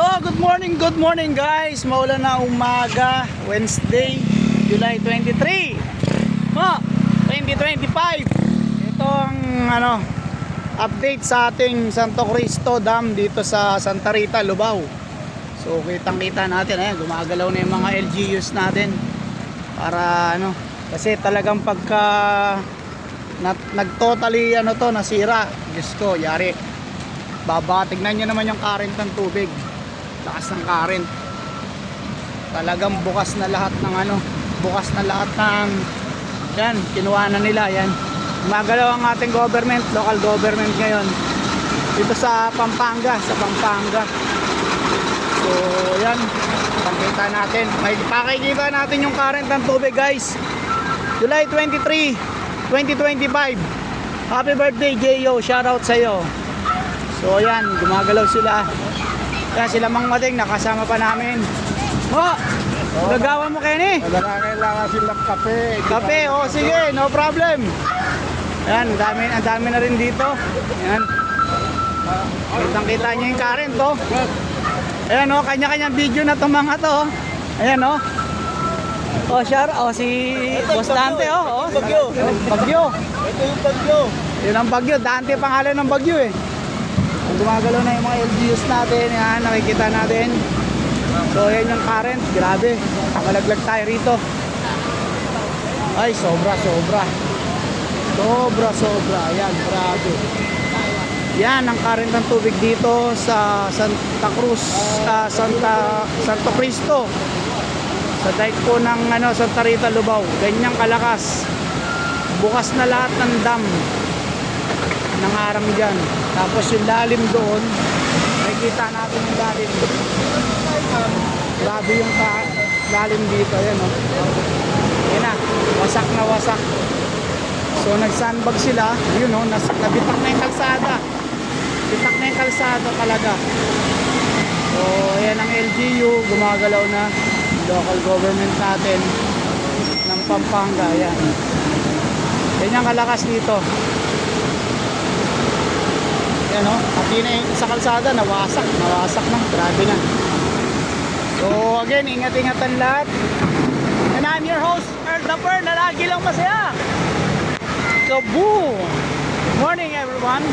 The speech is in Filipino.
So, good morning guys. Maulan na umaga, Wednesday, July 23. 2025. Ito ang update sa ating Santo Cristo Dam dito sa Santa Rita, Lubao. So, kitang-kita natin, gumagalaw na yung mga LGUs natin. Para kasi talagang pagka nag-totally nasira, Diyos ko, yari. Tignan nyo naman yung current ng tubig, lakas ng current, talagang bukas na lahat ng yan, kinuha na nila yan. Gumagalaw ang ating government, local government ngayon dito sa Pampanga, so yan, pakita natin, pakikita natin yung current ng tubig guys. July 23, 2025. Happy birthday Jeyo, shoutout sa iyo. So yan, gumagalaw sila. Kaya sila Mang Mading, nakasama pa namin. Gagawa mo Kenny? Kailangan silang kape. Kape, sige, no problem. Yan, ang dami na rin dito. Yan. Kitang-kita nyo yung current Ayan kanya-kanyang video na itong mga to. Ayan si Boss Dante Bagyo. Bagyo. Ito yung bagyo. Yun ang bagyo, Dante pangalan ng bagyo Gumagalaw na yung mga LGUs natin, yan, nakikita natin. So yan yung current, grabe, malaglag tayo rito. Ay, sobra, yan, grabe. Yan ang current ng tubig dito sa Santa Cruz, Santo Cristo, sa dike po ng Santa Rita, Lubao. Ganyang kalakas, bukas na lahat ng dam ng arang dyan. Tapos yung lalim doon, nakikita natin yung lalim. Grabe yung lalim dito. Ayan Ayan na, wasak na wasak. So nag-sandbag sila. Yun nabitak na yung kalsada. Bitak na yung kalsada talaga. So ayan ang LGU, gumagalaw na. Local government natin ng Pampanga. Ayan. Yan yung kalakas dito. Yan pati na yung sa kalsada, nawasak na, grabe na. So again, ingat-ingatan lahat. And I'm your host, Earl the Pearl, na lagi lang masaya. So boom! Good morning everyone.